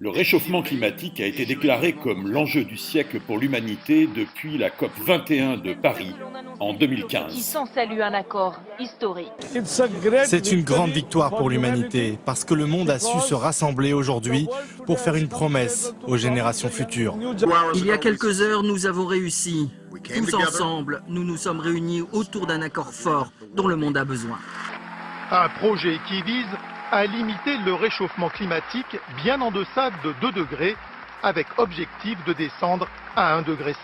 Le réchauffement climatique a été déclaré comme l'enjeu du siècle pour l'humanité depuis la COP 21 de Paris en Qui 2015. s'en salue un accord historique. C'est une grande victoire pour l'humanité parce que le monde a su se rassembler aujourd'hui pour faire une promesse aux générations futures. Il y a quelques heures, nous avons réussi. Tous ensemble, nous nous sommes réunis autour d'un accord fort dont le monde a besoin. Un projet qui vise à limiter le réchauffement climatique bien en deçà de 2 degrés, avec objectif de descendre à 1,5 degré.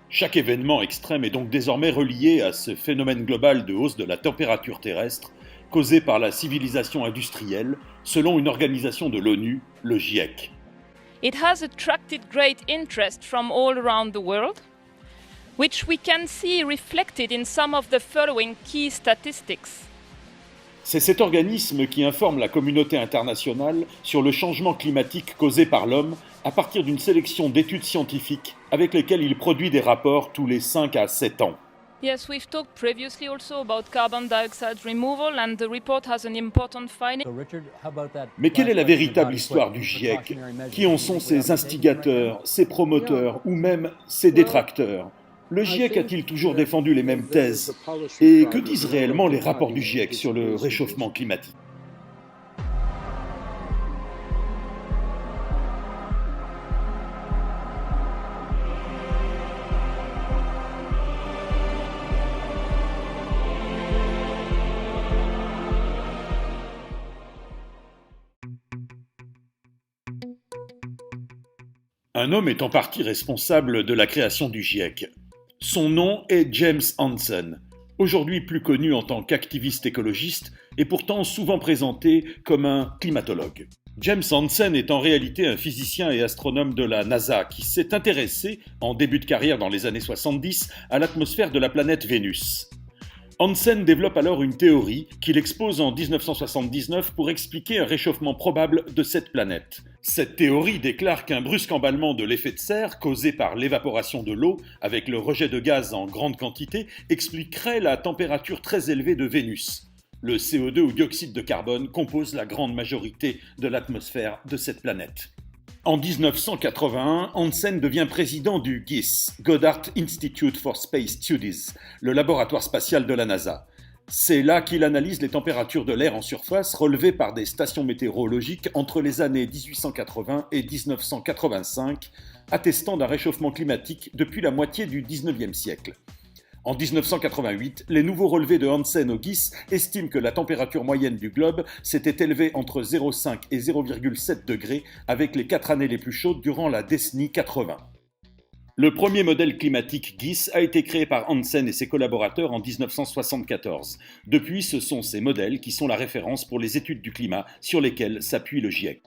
Chaque événement extrême est donc désormais relié à ce phénomène global de hausse de la température terrestre causé par la civilisation industrielle, selon une organisation de l'ONU, le GIEC. It has attracted great interest from all around the world, which we can see reflected in some of the following key statistics. C'est cet organisme qui informe la communauté internationale sur le changement climatique causé par l'homme à partir d'une sélection d'études scientifiques avec lesquelles il produit des rapports tous les 5 à 7 ans. Yes, we've talked previously also about carbon dioxide removal and the report has an important finding. Mais quelle est la véritable histoire du GIEC? Qui en sont ses instigateurs, ses promoteurs ou même ses détracteurs? Le GIEC a-t-il toujours défendu les mêmes thèses? Et que disent réellement les rapports du GIEC sur le réchauffement climatique? Un homme est en partie responsable de la création du GIEC. Son nom est James Hansen, aujourd'hui plus connu en tant qu'activiste écologiste et pourtant souvent présenté comme un climatologue. James Hansen est en réalité un physicien et astronome de la NASA qui s'est intéressé, en début de carrière dans les années 70, à l'atmosphère de la planète Vénus. Hansen développe alors une théorie qu'il expose en 1979 pour expliquer un réchauffement probable de cette planète. Cette théorie déclare qu'un brusque emballement de l'effet de serre, causé par l'évaporation de l'eau avec le rejet de gaz en grande quantité, expliquerait la température très élevée de Vénus. Le CO2 ou dioxyde de carbone compose la grande majorité de l'atmosphère de cette planète. En 1981, Hansen devient président du GISS, Goddard Institute for Space Studies, le laboratoire spatial de la NASA. C'est là qu'il analyse les températures de l'air en surface relevées par des stations météorologiques entre les années 1880 et 1985, attestant d'un réchauffement climatique depuis la moitié du XIXe siècle. En 1988, les nouveaux relevés de Hansen au GISS estiment que la température moyenne du globe s'était élevée entre 0,5 et 0,7 degrés avec les 4 années les plus chaudes durant la décennie 80. Le premier modèle climatique GISS a été créé par Hansen et ses collaborateurs en 1974. Depuis, ce sont ces modèles qui sont la référence pour les études du climat sur lesquelles s'appuie le GIEC.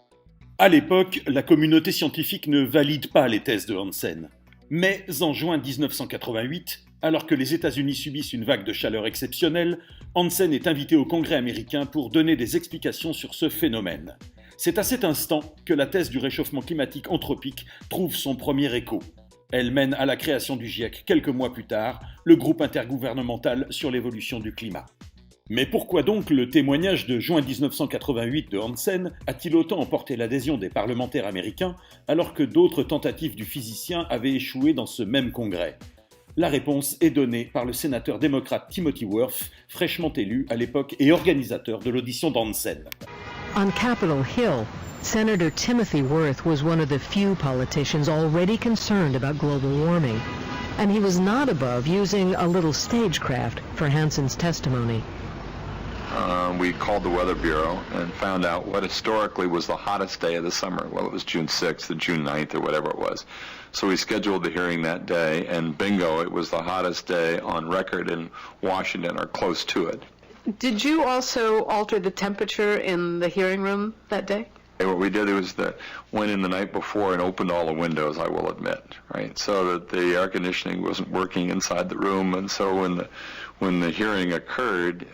À l'époque, la communauté scientifique ne valide pas les thèses de Hansen. Mais en juin 1988, alors que les États-Unis subissent une vague de chaleur exceptionnelle, Hansen est invité au Congrès américain pour donner des explications sur ce phénomène. C'est à cet instant que la thèse du réchauffement climatique anthropique trouve son premier écho. Elle mène à la création du GIEC quelques mois plus tard, le groupe intergouvernemental sur l'évolution du climat. Mais pourquoi donc le témoignage de juin 1988 de Hansen a-t-il autant emporté l'adhésion des parlementaires américains alors que d'autres tentatives du physicien avaient échoué dans ce même congrès? La réponse est donnée par le sénateur démocrate Timothy Worth, fraîchement élu à l'époque et organisateur de l'audition d'Hansen. On Capitol Hill, Senator Timothy Worth was one of the few politicians already concerned about global warming, and he was not above using a little stagecraft for Hansen's testimony. We called the Weather Bureau and found out what historically was the hottest day of the summer. Well, it was June 6th or June 9th or whatever it was. So we scheduled the hearing that day, and bingo, it was the hottest day on record in Washington or close to it. Did you also alter the temperature in the hearing room that day? What we did was that went in the night before and opened all the windows, I will admit, right? So that the air conditioning wasn't working inside the room, and so when the hearing occurred,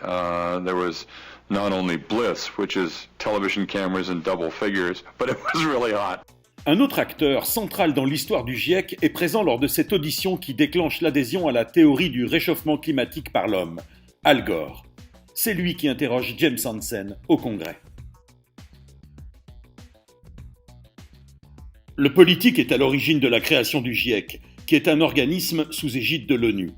there was not only bliss, which is television cameras in double figures, but it was really hot. Un autre acteur central dans l'histoire du GIEC est présent lors de cette audition qui déclenche l'adhésion à la théorie du réchauffement climatique par l'homme, Al Gore. C'est lui qui interroge James Hansen au Congrès. Le politique est à l'origine de la création du GIEC, qui est un organisme sous égide de l'ONU.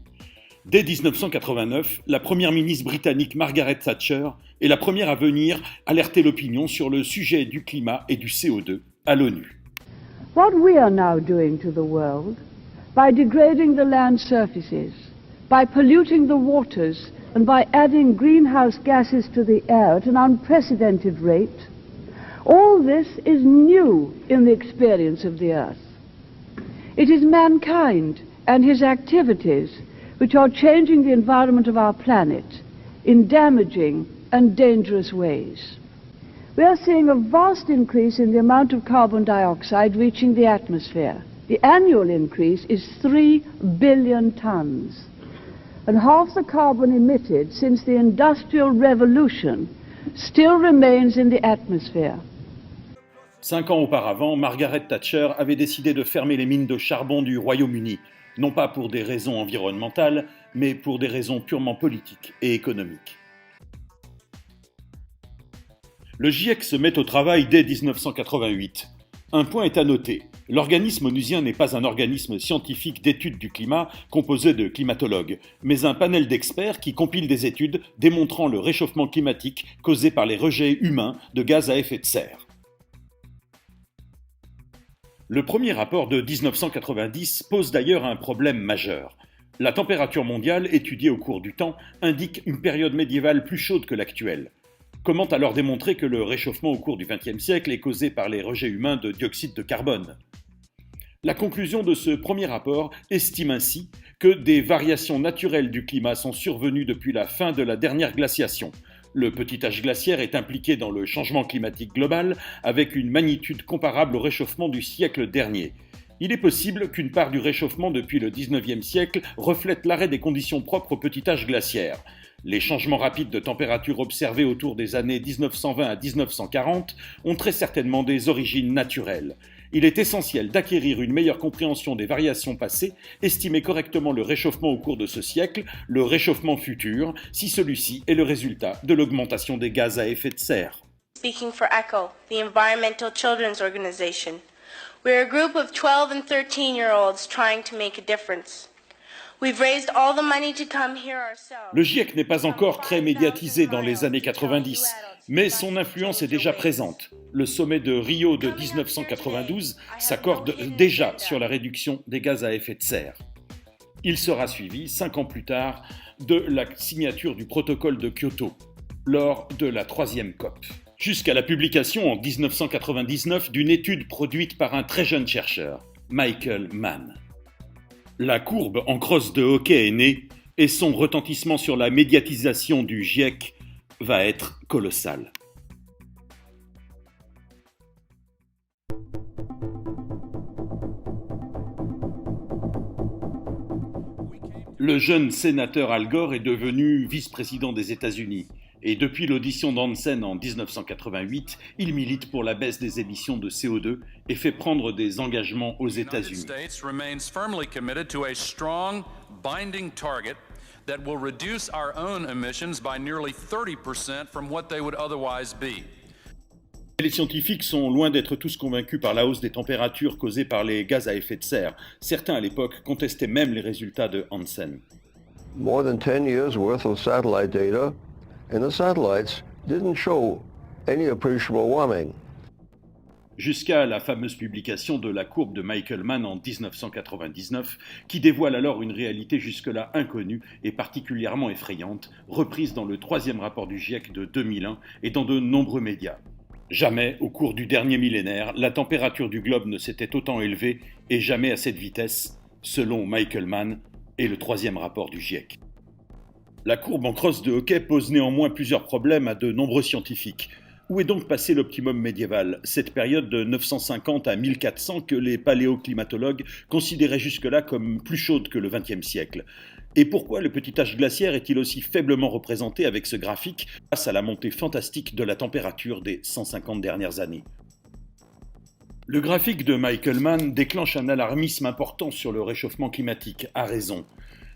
Dès 1989, la première ministre britannique Margaret Thatcher est la première à venir alerter l'opinion sur le sujet du climat et du CO2 à l'ONU. What we are now doing to the world, by degrading the land surfaces, by polluting the waters, and by adding greenhouse gases to the air at an unprecedented rate, all this is new in the experience of the Earth. It is mankind and his activities which are changing the environment of our planet in damaging and dangerous ways. We are seeing a vast increase in the amount of carbon dioxide reaching the atmosphere. The annual increase is 3 billion tons, and half the carbon emitted since the Industrial Revolution still remains in the atmosphere. 5 ans auparavant, Margaret Thatcher avait décidé de fermer les mines de charbon du Royaume-Uni, non pas pour des raisons environnementales, mais pour des raisons purement politiques et économiques. Le GIEC se met au travail dès 1988. Un point est à noter, l'organisme onusien n'est pas un organisme scientifique d'études du climat composé de climatologues, mais un panel d'experts qui compile des études démontrant le réchauffement climatique causé par les rejets humains de gaz à effet de serre. Le premier rapport de 1990 pose d'ailleurs un problème majeur. La température mondiale, étudiée au cours du temps, indique une période médiévale plus chaude que l'actuelle. Comment alors démontrer que le réchauffement au cours du XXe siècle est causé par les rejets humains de dioxyde de carbone ? La conclusion de ce premier rapport estime ainsi que des variations naturelles du climat sont survenues depuis la fin de la dernière glaciation. Le petit âge glaciaire est impliqué dans le changement climatique global avec une magnitude comparable au réchauffement du siècle dernier. Il est possible qu'une part du réchauffement depuis le XIXe siècle reflète l'arrêt des conditions propres au petit âge glaciaire. Les changements rapides de température observés autour des années 1920 à 1940 ont très certainement des origines naturelles. Il est essentiel d'acquérir une meilleure compréhension des variations passées, estimer correctement le réchauffement au cours de ce siècle, le réchauffement futur, si celui-ci est le résultat de l'augmentation des gaz à effet de serre. Speaking for ECHO, the Environmental Children's Organization, we're a group of 12 and 13-year-olds trying to make a difference. We've raised all the money to come here ourselves. Le GIEC n'est pas encore très médiatisé dans les années 90, mais son influence est déjà présente. Le sommet de Rio de 1992 s'accorde déjà sur la réduction des gaz à effet de serre. Il sera suivi, 5 ans plus tard, de la signature du protocole de Kyoto, lors de la 3e COP. Jusqu'à la publication en 1999 d'une étude produite par un très jeune chercheur, Michael Mann. La courbe en crosse de hockey est née et son retentissement sur la médiatisation du GIEC va être colossal. Le jeune sénateur Al Gore est devenu vice-président des États-Unis et depuis l'audition d'Hansen en 1988, il milite pour la baisse des émissions de CO2 et fait prendre des engagements aux États-Unis. That will reduce our own emissions by nearly 30% from what they would otherwise be. Les scientifiques sont loin d'être tous convaincus par la hausse des températures causées par les gaz à effet de serre. Certains à l'époque contestaient même les résultats de Hansen. More than 10 years worth of satellite data, and the satellites didn't show any appreciable warming. Jusqu'à la fameuse publication de la courbe de Michael Mann en 1999, qui dévoile alors une réalité jusque-là inconnue et particulièrement effrayante, reprise dans le 3e rapport du GIEC de 2001 et dans de nombreux médias. Jamais, au cours du dernier millénaire, la température du globe ne s'était autant élevée et jamais à cette vitesse, selon Michael Mann et le 3e rapport du GIEC. La courbe en crosse de hockey pose néanmoins plusieurs problèmes à de nombreux scientifiques. Où est donc passé l'optimum médiéval, cette période de 950 à 1400 que les paléoclimatologues considéraient jusque-là comme plus chaude que le XXe siècle ? Et pourquoi le petit âge glaciaire est-il aussi faiblement représenté avec ce graphique face à la montée fantastique de la température des 150 dernières années ? Le graphique de Michael Mann déclenche un alarmisme important sur le réchauffement climatique, à raison.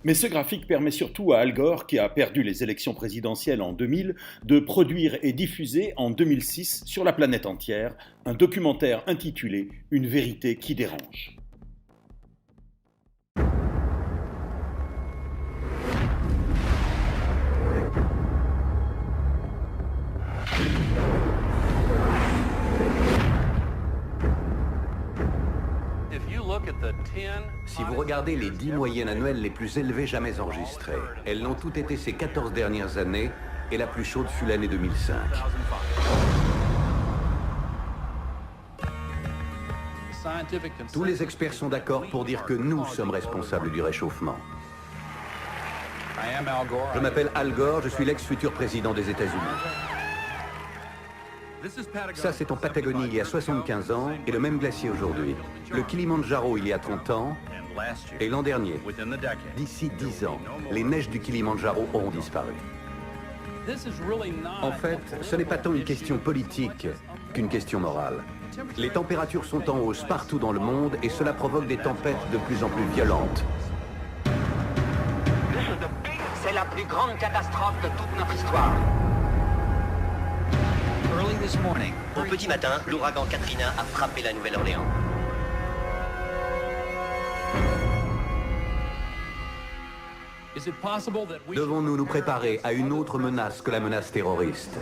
Mais ce graphique permet surtout à Al Gore, qui a perdu les élections présidentielles en 2000, de produire et diffuser en 2006 sur la planète entière un documentaire intitulé « Une vérité qui dérange ». Si vous regardez les 10 moyennes annuelles les plus élevées jamais enregistrées, elles l'ont toutes été ces 14 dernières années, et la plus chaude fut l'année 2005. Tous les experts sont d'accord pour dire que nous sommes responsables du réchauffement. Je m'appelle Al Gore, je suis l'ex-futur président des États-Unis. Ça, c'est en Patagonie il y a 75 ans et le même glacier aujourd'hui. Le Kilimandjaro il y a 30 ans et l'an dernier. D'ici 10 ans, les neiges du Kilimandjaro auront disparu. En fait, ce n'est pas tant une question politique qu'une question morale. Les températures sont en hausse partout dans le monde et cela provoque des tempêtes de plus en plus violentes. C'est la plus grande catastrophe de toute notre histoire. Au petit matin, l'ouragan Katrina a frappé la Nouvelle-Orléans. Devons-nous nous préparer à une autre menace que la menace terroriste?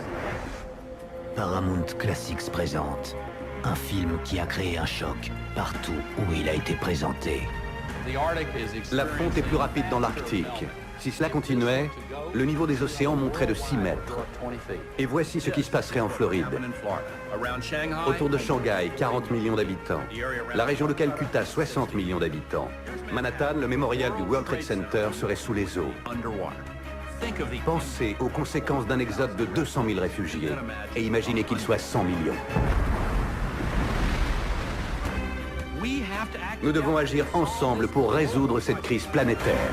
Paramount Classics présente un film qui a créé un choc partout où il a été présenté. La fonte est plus rapide dans l'Arctique. Si cela continuait, le niveau des océans monterait de 6 mètres. Et voici ce qui se passerait en Floride. Autour de Shanghai, 40 millions d'habitants. La région de Calcutta, 60 millions d'habitants. Manhattan, le mémorial du World Trade Center, serait sous les eaux. Pensez aux conséquences d'un exode de 200 000 réfugiés. Et imaginez qu'ils soient 100 millions. Nous devons agir ensemble pour résoudre cette crise planétaire.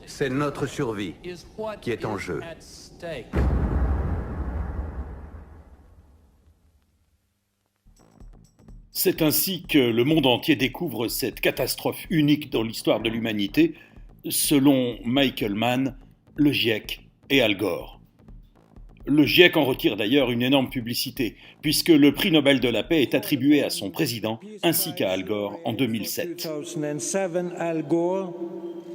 C'est notre survie qui est en jeu. C'est ainsi que le monde entier découvre cette catastrophe unique dans l'histoire de l'humanité, selon Michael Mann, le GIEC et Al Gore. Le GIEC en retire d'ailleurs une énorme publicité, puisque le prix Nobel de la paix est attribué à son président, ainsi qu'à Al Gore en 2007. Al Gore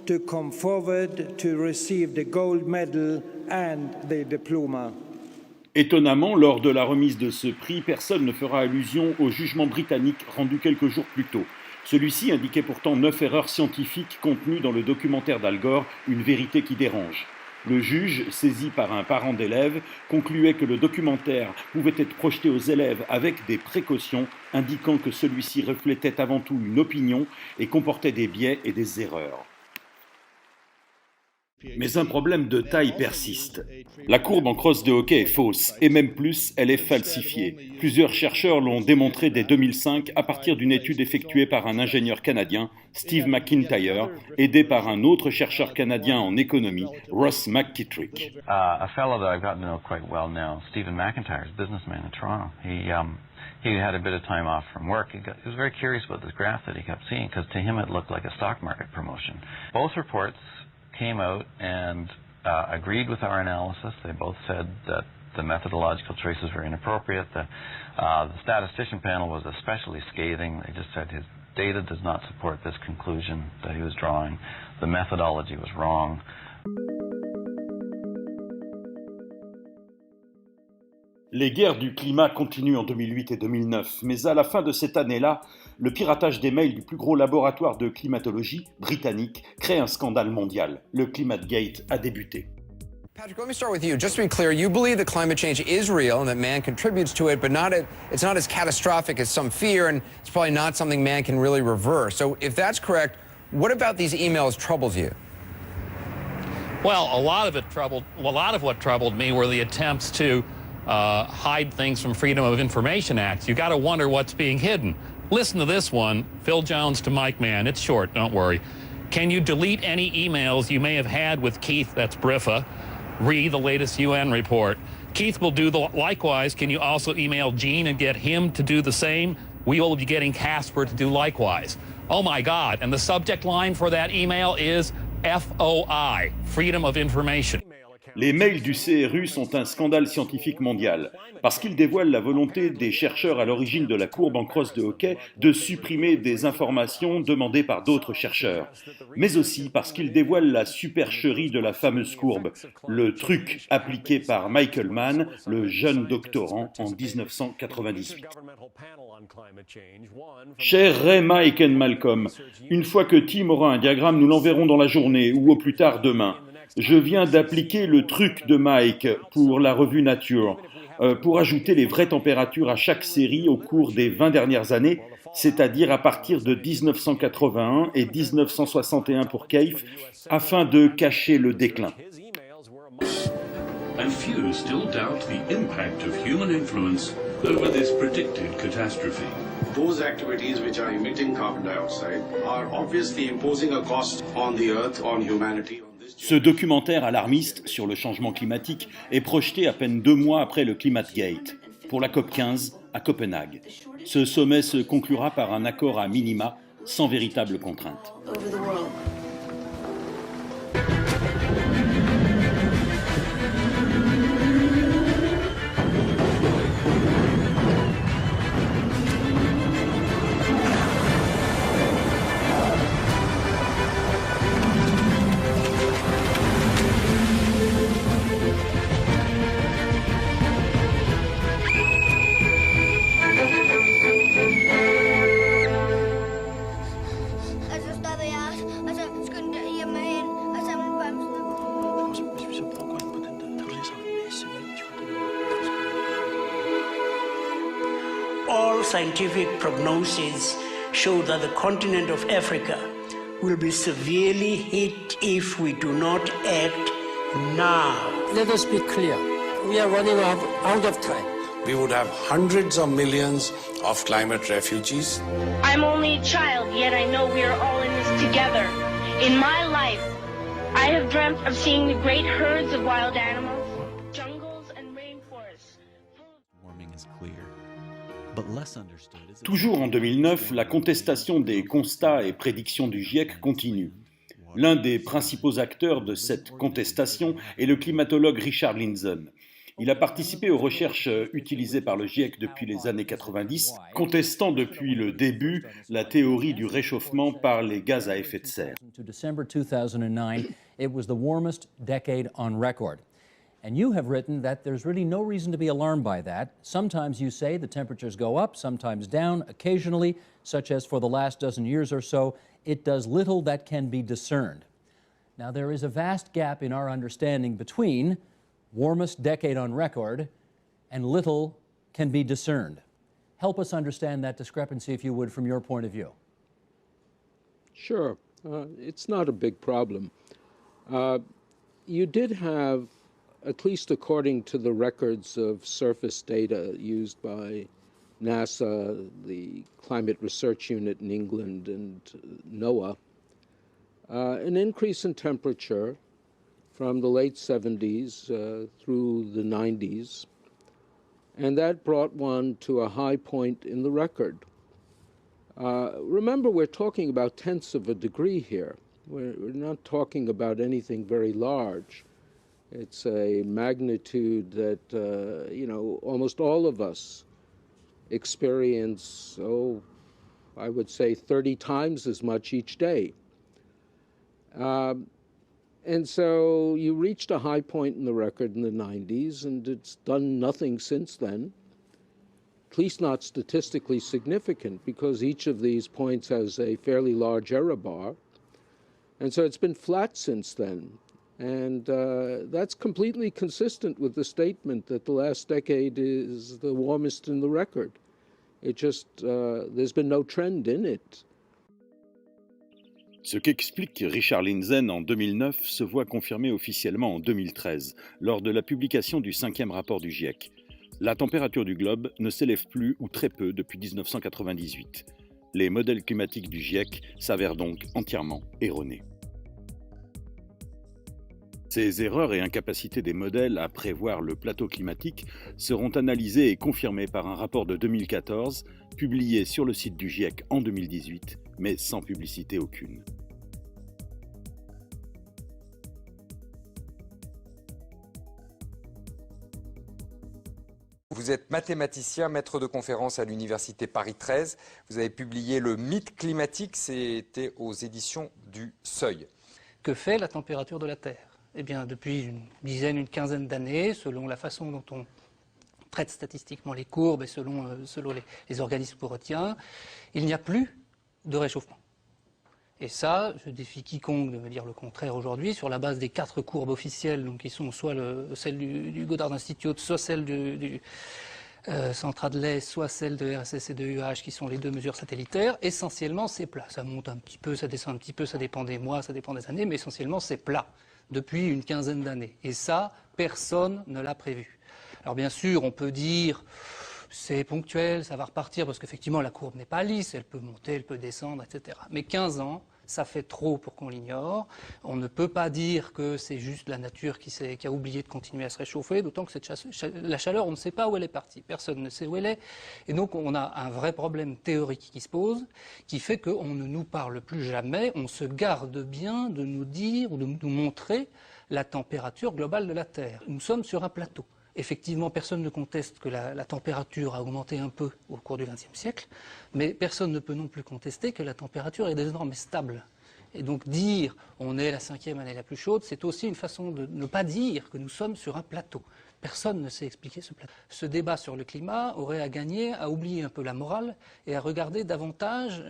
to come forward to receive the gold medal and the diploma. Étonnamment, lors de la remise de ce prix, personne ne fera allusion au jugement britannique rendu quelques jours plus tôt. Celui-ci indiquait pourtant 9 erreurs scientifiques contenues dans le documentaire d'Al Gore, Une vérité qui dérange. Le juge, saisi par un parent d'élève, concluait que le documentaire pouvait être projeté aux élèves avec des précautions, indiquant que celui-ci reflétait avant tout une opinion et comportait des biais et des erreurs. Mais un problème de taille persiste. La courbe en crosse de hockey est fausse, et même plus, elle est falsifiée. Plusieurs chercheurs l'ont démontré dès 2005 à partir d'une étude effectuée par un ingénieur canadien, Steve McIntyre, aidé par un autre chercheur canadien en économie, Ross McKittrick. A fellow that I've gotten to know quite well now, Stephen McIntyre, is a businessman in Toronto. He had a bit of time off from work. He was very curious about this graph that he kept seeing, because to him it looked like a stock market promotion. Both reports came out and agreed with our analysis. They both said that the methodological choices were inappropriate. The statistician panel was especially scathing. They just said his data does not support this conclusion that he was drawing. The methodology was wrong. Les guerres du climat continuent en 2008 et 2009, mais à la fin de cette année-là, le piratage des mails du plus gros laboratoire de climatologie britannique crée un scandale mondial. Le ClimateGate a débuté. Patrick, let me start with you. Just to be clear, you believe that climate change is real and that man contributes to it, but it's not as catastrophic as some fear, and it's probably not something man can really reverse. So if that's correct, what about these emails troubles you? Well, a lot of what troubled me were the attempts to hide things from Freedom of Information Acts. You got to wonder what's being hidden. Listen to this one, Phil Jones to Mike Mann. It's short, don't worry. Can you delete any emails you may have had with Keith, that's Briffa? Read the latest UN report. Keith will do likewise. Can you also email Gene and get him to do the same? we will be getting Casper to do likewise. Oh my God, and the subject line for that email is FOI, Freedom of Information. Les mails du CRU sont un scandale scientifique mondial, parce qu'ils dévoilent la volonté des chercheurs à l'origine de la courbe en crosse de hockey de supprimer des informations demandées par d'autres chercheurs, mais aussi parce qu'ils dévoilent la supercherie de la fameuse courbe, le truc appliqué par Michael Mann, le jeune doctorant, en 1998. Chers Ray, Mike et Malcolm, une fois que Tim aura un diagramme, nous l'enverrons dans la journée ou au plus tard demain. Je viens d'appliquer le truc de Mike pour la revue Nature, pour ajouter les vraies températures à chaque série au cours des 20 dernières années, c'est-à-dire à partir de 1981 et 1961 pour Cave, afin de cacher le déclin. And few still doubt the impact of human influence over this predicted catastrophe. Those activities which are emitting carbon dioxide are obviously imposing a cost on the Earth, on humanity. Ce documentaire alarmiste sur le changement climatique est projeté à peine 2 mois après le Climate Gate, pour la COP15 à Copenhague. Ce sommet se conclura par un accord à minima, sans véritable contrainte. All scientific prognoses show that the continent of Africa will be severely hit if we do not act now. Let us be clear. We are running out of time. We would have hundreds of millions of climate refugees. I'm only a child, yet I know we are all in this together. In my life, I have dreamt of seeing the great herds of wild animals, jungles and rainforests. Warming is clear. Toujours en 2009, la contestation des constats et prédictions du GIEC continue. L'un des principaux acteurs de cette contestation est le climatologue Richard Lindzen. Il a participé aux recherches utilisées par le GIEC depuis les années 90, contestant depuis le début la théorie du réchauffement par les gaz à effet de serre. December 2009, it was the warmest decade on record. And you have written that there's really no reason to be alarmed by that. Sometimes you say the temperatures go up, sometimes down, occasionally, such as for the last dozen years or so, it does little that can be discerned. Now, there is a vast gap in our understanding between warmest decade on record and little can be discerned. Help us understand that discrepancy, if you would, from your point of view. Sure. It's not a big problem. You did have, at least according to the records of surface data used by NASA, the Climate Research Unit in England, and NOAA, an increase in temperature from the late 70s through the 90s, and that brought one to a high point in the record. Remember, we're talking about tenths of a degree here. We're not talking about anything very large. It's a magnitude that, you know, almost all of us experience, I would say 30 times as much each day. And so you reached a high point in the record in the 90s, and it's done nothing since then, at least not statistically significant, because each of these points has a fairly large error bar. And so it's been flat since then. And that's completely consistent with the statement that the last decade is the warmest in the record. It just, there's been no trend in it. Ce qu'explique Richard Lindzen en 2009 se voit confirmé officiellement en 2013, lors de la publication du 5e rapport du GIEC. La température du globe ne s'élève plus ou très peu depuis 1998. Les modèles climatiques du GIEC s'avèrent donc entièrement erronés. Ces erreurs et incapacités des modèles à prévoir le plateau climatique seront analysées et confirmées par un rapport de 2014, publiée sur le site du GIEC en 2018, mais sans publicité aucune. Vous êtes mathématicien, maître de conférence à l'Université Paris 13. Vous avez publié Le mythe climatique, c'était aux éditions du Seuil. Que fait la température de la Terre ? Eh bien, depuis une dizaine, une quinzaine d'années, selon la façon dont on traite statistiquement les courbes et selon les organismes qu'on retient, il n'y a plus de réchauffement. Et ça, je défie quiconque de me dire le contraire aujourd'hui, sur la base des 4 courbes officielles, donc qui sont soit celle du Goddard Institute, soit celle du Centre Hadley, soit celle de RSS et de UH, qui sont les 2 mesures satellitaires. Essentiellement, c'est plat. Ça monte un petit peu, ça descend un petit peu, ça dépend des mois, ça dépend des années, mais essentiellement, c'est plat depuis une quinzaine d'années. Et ça, personne ne l'a prévu. Alors bien sûr, on peut dire c'est ponctuel, ça va repartir, parce qu'effectivement la courbe n'est pas lisse, elle peut monter, elle peut descendre, etc. Mais 15 ans, ça fait trop pour qu'on l'ignore. On ne peut pas dire que c'est juste la nature qui a oublié de continuer à se réchauffer, d'autant que la chaleur, on ne sait pas où elle est partie. Personne ne sait où elle est. Et donc on a un vrai problème théorique qui se pose, qui fait qu'on ne nous parle plus jamais, on se garde bien de nous dire ou de nous montrer la température globale de la Terre. Nous sommes sur un plateau. Effectivement, personne ne conteste que la température a augmenté un peu au cours du XXe siècle, mais personne ne peut non plus contester que la température est désormais stable. Et donc dire on est la 5e année la plus chaude, c'est aussi une façon de ne pas dire que nous sommes sur un plateau. Personne ne sait expliquer ce plateau. Ce débat sur le climat aurait à gagner à oublier un peu la morale et à regarder davantage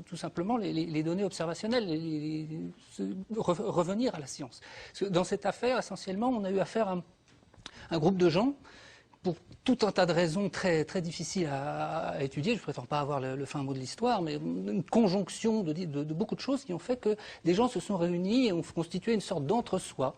tout simplement les données observationnelles, revenir à la science. Dans cette affaire, essentiellement, on a eu affaire à un groupe de gens, pour tout un tas de raisons très, très difficiles à étudier, je ne prétends pas avoir le fin mot de l'histoire, mais une conjonction de beaucoup de choses qui ont fait que des gens se sont réunis et ont constitué une sorte d'entre-soi,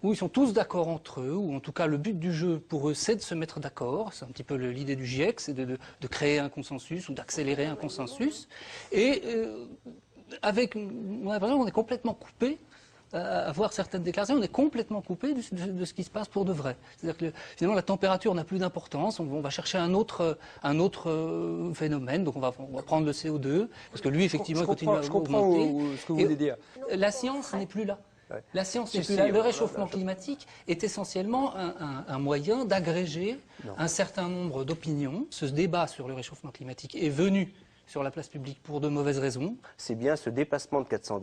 où ils sont tous d'accord entre eux, ou en tout cas le but du jeu pour eux c'est de se mettre d'accord, c'est un petit peu l'idée du GIEC, c'est de créer un consensus ou d'accélérer un consensus, et on a l'impression qu'on est complètement coupé. À voir certaines déclarations, on est complètement coupé de ce qui se passe pour de vrai. C'est-à-dire que finalement la température n'a plus d'importance, on va chercher un autre phénomène, donc on va prendre le CO2, parce que lui effectivement il continue à augmenter. Je comprends ce que vous voulez dire. La science n'est plus là. La science n'est plus là. Le réchauffement climatique est essentiellement un moyen d'agréger un certain nombre d'opinions. Ce débat sur le réchauffement climatique est venu sur la place publique pour de mauvaises raisons. C'est bien ce dépassement de 400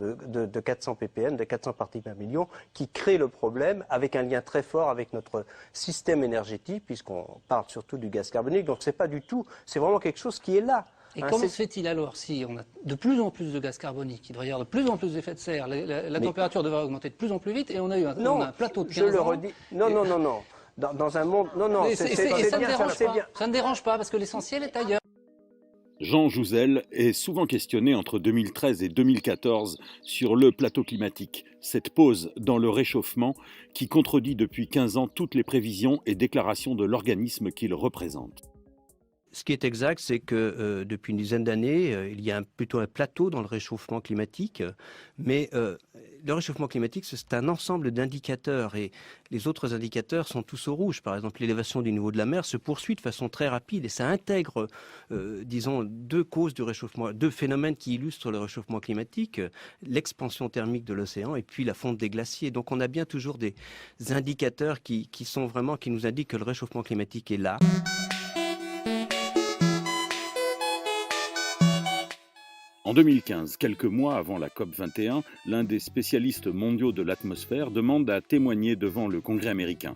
ppm, de 400 parties par million, qui crée le problème, avec un lien très fort avec notre système énergétique, puisqu'on parle surtout du gaz carbonique. Donc c'est pas du tout, c'est vraiment quelque chose qui est là. Et comment se fait-il alors, si on a de plus en plus de gaz carbonique, il devrait y avoir de plus en plus d'effets de serre, la température devrait augmenter de plus en plus vite, et on a eu un plateau de 15 ans. Je le redis, non. Dans un monde, non, c'est bien, ça ne dérange pas, parce que l'essentiel est ailleurs. Jean Jouzel est souvent questionné entre 2013 et 2014 sur le plateau climatique, cette pause dans le réchauffement qui contredit depuis 15 ans toutes les prévisions et déclarations de l'organisme qu'il représente. Ce qui est exact, c'est que depuis une dizaine d'années, il y a plutôt un plateau dans le réchauffement climatique, mais le réchauffement climatique, c'est un ensemble d'indicateurs, et les autres indicateurs sont tous au rouge. Par exemple, l'élévation du niveau de la mer se poursuit de façon très rapide, et ça intègre, disons, deux causes du réchauffement, deux phénomènes qui illustrent le réchauffement climatique, l'expansion thermique de l'océan et puis la fonte des glaciers. Donc on a bien toujours des indicateurs qui nous indiquent que le réchauffement climatique est là. En 2015, quelques mois avant la COP21, l'un des spécialistes mondiaux de l'atmosphère demande à témoigner devant le Congrès américain.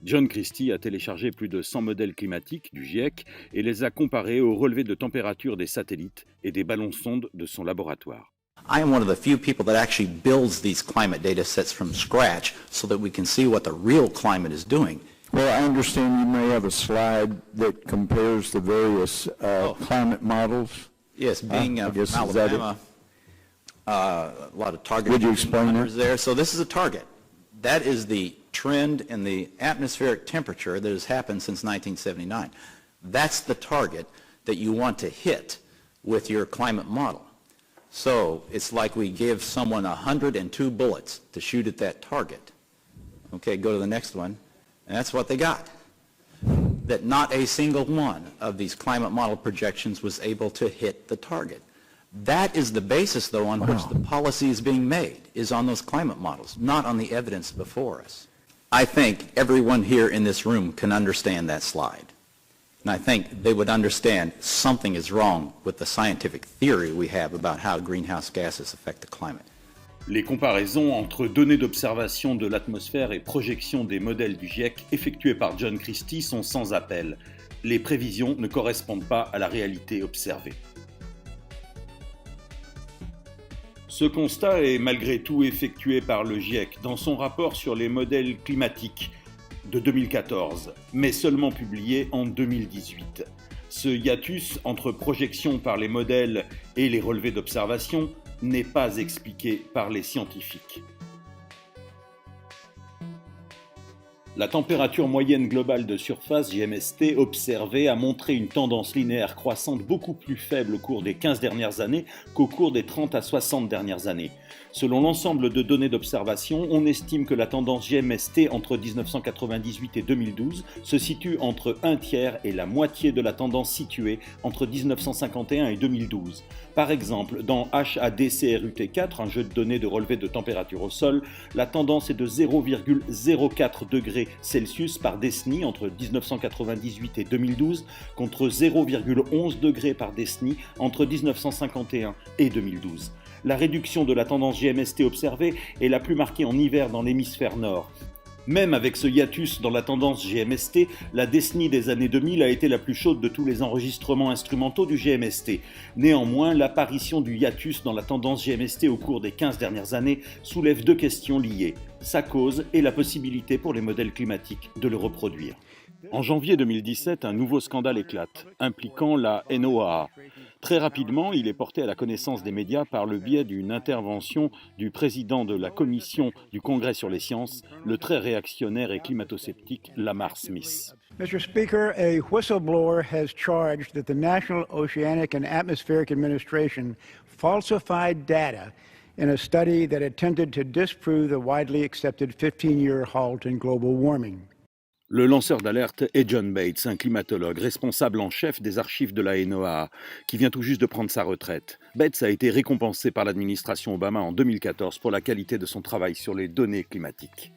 John Christie a téléchargé plus de 100 modèles climatiques du GIEC et les a comparés aux relevés de température des satellites et des ballons-sondes de son laboratoire. I am one of the few people that actually builds these climate data sets from scratch so that we can see what the real climate is doing. Well, I understand you may have a slide that compares the various climate models. Yes, being from Alabama, a lot of target Would you explain that? there. So this is a target. That is the trend in the atmospheric temperature that has happened since 1979. That's the target that you want to hit with your climate model. So it's like we give someone 102 bullets to shoot at that target. Okay, go to the next one. And that's what they got. that not a single one of these climate model projections was able to hit the target. That is the basis, though, on which the policy is being made, is on those climate models, not on the evidence before us. I think everyone here in this room can understand that slide. And I think they would understand something is wrong with the scientific theory we have about how greenhouse gases affect the climate. Les comparaisons entre données d'observation de l'atmosphère et projections des modèles du GIEC effectuées par John Christie sont sans appel. Les prévisions ne correspondent pas à la réalité observée. Ce constat est malgré tout effectué par le GIEC dans son rapport sur les modèles climatiques de 2014, mais seulement publié en 2018. Ce hiatus entre projections par les modèles et les relevés d'observation n'est pas expliqué par les scientifiques. La température moyenne globale de surface, GMST, observée a montré une tendance linéaire croissante beaucoup plus faible au cours des 15 dernières années qu'au cours des 30 à 60 dernières années. Selon l'ensemble de données d'observation, on estime que la tendance GMST entre 1998 et 2012 se situe entre un tiers et la moitié de la tendance située entre 1951 et 2012. Par exemple, dans HADCRUT4, un jeu de données de relevé de température au sol, la tendance est de 0,04 degrés Celsius par décennie entre 1998 et 2012, contre 0,11 degrés par décennie entre 1951 et 2012. La réduction de la tendance GMST observée est la plus marquée en hiver dans l'hémisphère nord. Même avec ce hiatus dans la tendance GMST, la décennie des années 2000 a été la plus chaude de tous les enregistrements instrumentaux du GMST. Néanmoins, l'apparition du hiatus dans la tendance GMST au cours des 15 dernières années soulève deux questions liées, sa cause et la possibilité pour les modèles climatiques de le reproduire. En janvier 2017, un nouveau scandale éclate, impliquant la NOAA. Très rapidement, il est porté à la connaissance des médias par le biais d'une intervention du président de la commission du Congrès sur les sciences, le très réactionnaire et climato-sceptique Lamar Smith. Mr. Speaker, a whistleblower has charged that the National Oceanic and Atmospheric Administration falsified data in a study that attempted to disprove the widely accepted 15-year halt in global warming. Le lanceur d'alerte est John Bates, un climatologue responsable en chef des archives de la NOAA, qui vient tout juste de prendre sa retraite. Bates a été récompensé par l'administration Obama en 2014 pour la qualité de son travail sur les données climatiques.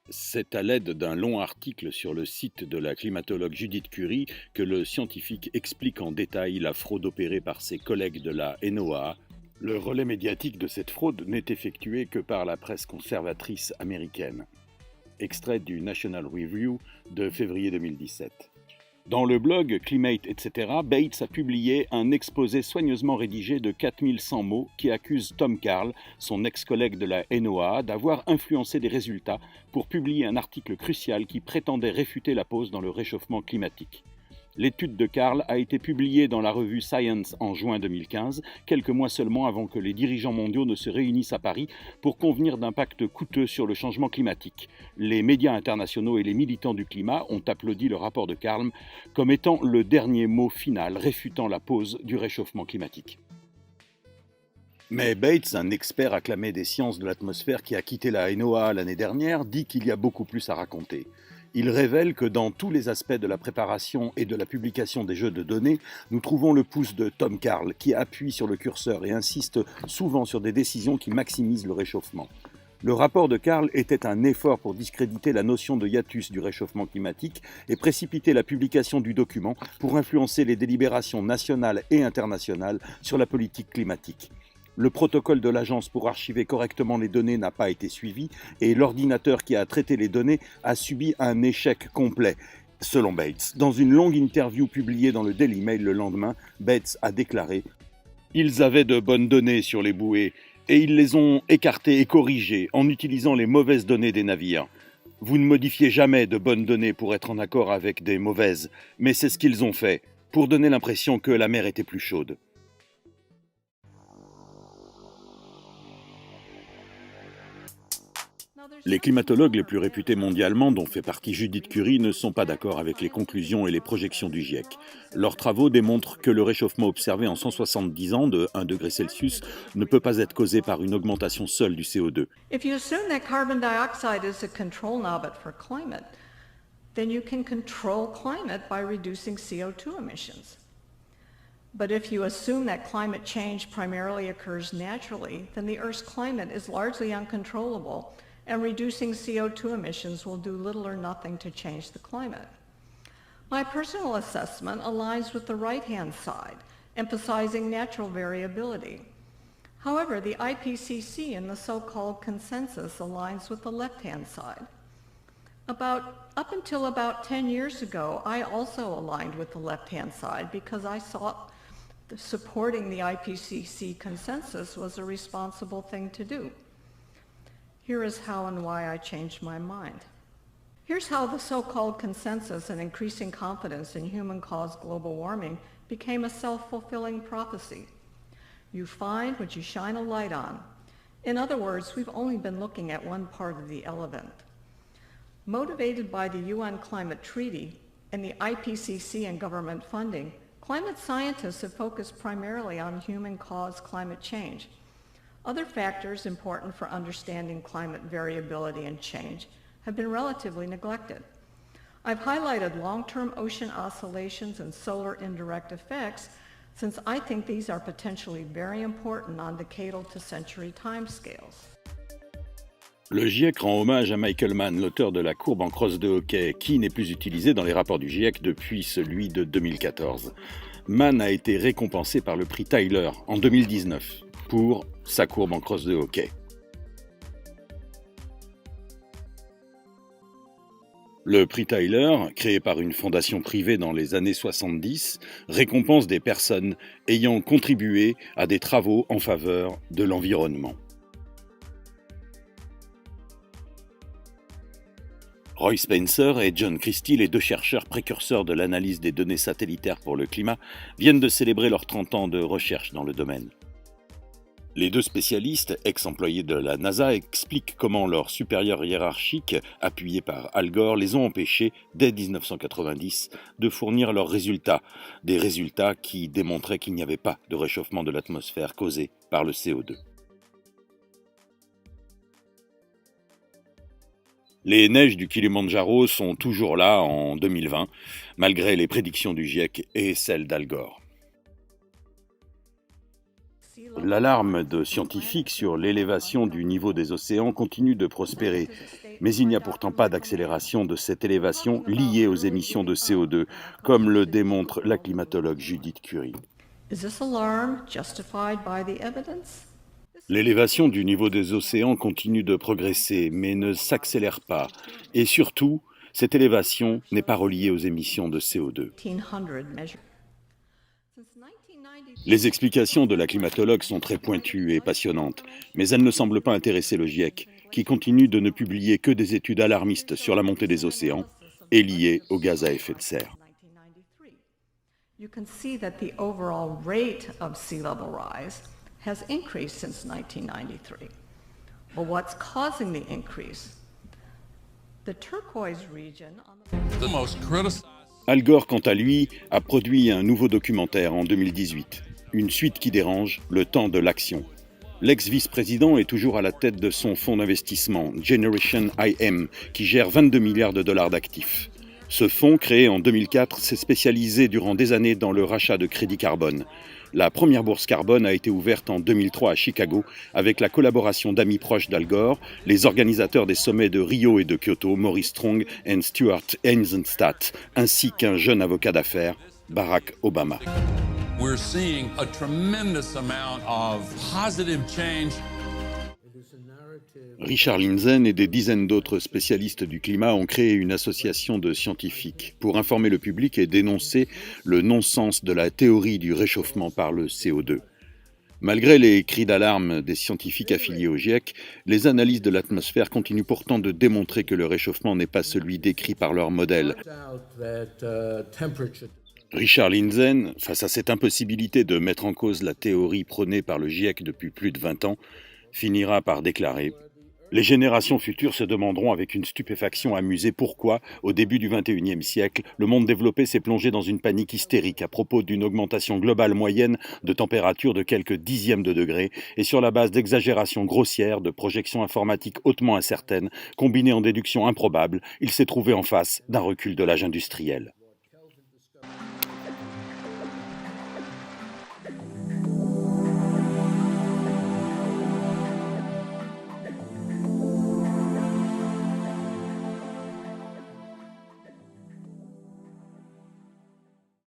C'est à l'aide d'un long article sur le site de la climatologue Judith Curry que le scientifique explique en détail la fraude opérée par ses collègues de la NOAA. Le relais médiatique de cette fraude n'est effectué que par la presse conservatrice américaine. Extrait du National Review de février 2017. Dans le blog Climate, etc., Bates a publié un exposé soigneusement rédigé de 4100 mots qui accuse Tom Karl, son ex-collègue de la NOAA, d'avoir influencé des résultats pour publier un article crucial qui prétendait réfuter la pause dans le réchauffement climatique. L'étude de Karl a été publiée dans la revue Science en juin 2015, quelques mois seulement avant que les dirigeants mondiaux ne se réunissent à Paris pour convenir d'un pacte coûteux sur le changement climatique. Les médias internationaux et les militants du climat ont applaudi le rapport de Karl comme étant le dernier mot final réfutant la pause du réchauffement climatique. Mais Bates, un expert acclamé des sciences de l'atmosphère qui a quitté la NOAA l'année dernière, dit qu'il y a beaucoup plus à raconter. Il révèle que dans tous les aspects de la préparation et de la publication des jeux de données, nous trouvons le pouce de Tom Karl qui appuie sur le curseur et insiste souvent sur des décisions qui maximisent le réchauffement. Le rapport de Karl était un effort pour discréditer la notion de hiatus du réchauffement climatique et précipiter la publication du document pour influencer les délibérations nationales et internationales sur la politique climatique. Le protocole de l'agence pour archiver correctement les données n'a pas été suivi et l'ordinateur qui a traité les données a subi un échec complet, selon Bates. Dans une longue interview publiée dans le Daily Mail le lendemain, Bates a déclaré « Ils avaient de bonnes données sur les bouées et ils les ont écartées et corrigées en utilisant les mauvaises données des navires. Vous ne modifiez jamais de bonnes données pour être en accord avec des mauvaises, mais c'est ce qu'ils ont fait, pour donner l'impression que la mer était plus chaude. » Les climatologues les plus réputés mondialement, dont fait partie Judith Curry, ne sont pas d'accord avec les conclusions et les projections du GIEC. Leurs travaux démontrent que le réchauffement observé en 170 ans de 1 degré Celsius ne peut pas être causé par une augmentation seule du CO2. If you assume that carbon dioxide is a control knob for climate, then you can control climate by reducing CO2 emissions. But if you assume that climate change primarily occurs naturally, then the Earth's climate is largely uncontrollable, and reducing CO2 emissions will do little or nothing to change the climate. My personal assessment aligns with the right-hand side, emphasizing natural variability. However, the IPCC and the so-called consensus aligns with the left-hand side. Up until about 10 years ago, I also aligned with the left-hand side because I thought supporting the IPCC consensus was a responsible thing to do. Here is how and why I changed my mind. Here's how the so-called consensus and increasing confidence in human-caused global warming became a self-fulfilling prophecy. You find what you shine a light on. In other words, we've only been looking at one part of the elephant. Motivated by the UN Climate Treaty and the IPCC and government funding, climate scientists have focused primarily on human-caused climate change. Other factors important for understanding climate variability and change have been relatively neglected. I've highlighted long-term ocean oscillations and solar indirect effects since I think these are potentially very important on decadal to century timescales. Le GIEC rend hommage à Michael Mann, l'auteur de la courbe en crosse de hockey, qui n'est plus utilisée dans les rapports du GIEC depuis celui de 2014. Mann a été récompensé par le prix Tyler en 2019 pour sa courbe en crosse de hockey. Le prix Tyler, créé par une fondation privée dans les années 70, récompense des personnes ayant contribué à des travaux en faveur de l'environnement. Roy Spencer et John Christie, les deux chercheurs précurseurs de l'analyse des données satellitaires pour le climat, viennent de célébrer leurs 30 ans de recherche dans le domaine. Les deux spécialistes, ex-employés de la NASA, expliquent comment leurs supérieurs hiérarchiques, appuyés par Al Gore, les ont empêchés, dès 1990, de fournir leurs résultats. Des résultats qui démontraient qu'il n'y avait pas de réchauffement de l'atmosphère causé par le CO2. Les neiges du Kilimandjaro sont toujours là en 2020, malgré les prédictions du GIEC et celles d'Al Gore. L'alarme de scientifiques sur l'élévation du niveau des océans continue de prospérer, mais il n'y a pourtant pas d'accélération de cette élévation liée aux émissions de CO2, comme le démontre la climatologue Judith Curry. L'élévation du niveau des océans continue de progresser, mais ne s'accélère pas. Et surtout, cette élévation n'est pas reliée aux émissions de CO2. Les explications de la climatologue sont très pointues et passionnantes, mais elles ne semblent pas intéresser le GIEC, qui continue de ne publier que des études alarmistes sur la montée des océans et liées aux gaz à effet de serre. You can see that the overall rate of sea level rise has increased since 1993. Well, what's causing the increase? The turquoise region on the most criticized. Al Gore, quant à lui, a produit un nouveau documentaire en 2018, une suite qui dérange, le temps de l'action. L'ex-vice-président est toujours à la tête de son fonds d'investissement, Generation IM, qui gère 22 milliards de dollars d'actifs. Ce fonds, créé en 2004, s'est spécialisé durant des années dans le rachat de crédits carbone. La première bourse carbone a été ouverte en 2003 à Chicago avec la collaboration d'amis proches d'Al Gore, les organisateurs des sommets de Rio et de Kyoto, Maurice Strong et Stuart Eisenstadt, ainsi qu'un jeune avocat d'affaires, Barack Obama. We're seeing a tremendous amount of positive change. Richard Lindzen et des dizaines d'autres spécialistes du climat ont créé une association de scientifiques pour informer le public et dénoncer le non-sens de la théorie du réchauffement par le CO2. Malgré les cris d'alarme des scientifiques affiliés au GIEC, les analyses de l'atmosphère continuent pourtant de démontrer que le réchauffement n'est pas celui décrit par leur modèle. Richard Lindzen, face à cette impossibilité de mettre en cause la théorie prônée par le GIEC depuis plus de 20 ans, finira par déclarer « Les générations futures se demanderont avec une stupéfaction amusée pourquoi, au début du XXIe siècle, le monde développé s'est plongé dans une panique hystérique à propos d'une augmentation globale moyenne de température de quelques dixièmes de degrés et sur la base d'exagérations grossières, de projections informatiques hautement incertaines, combinées en déductions improbables, il s'est trouvé en face d'un recul de l'âge industriel.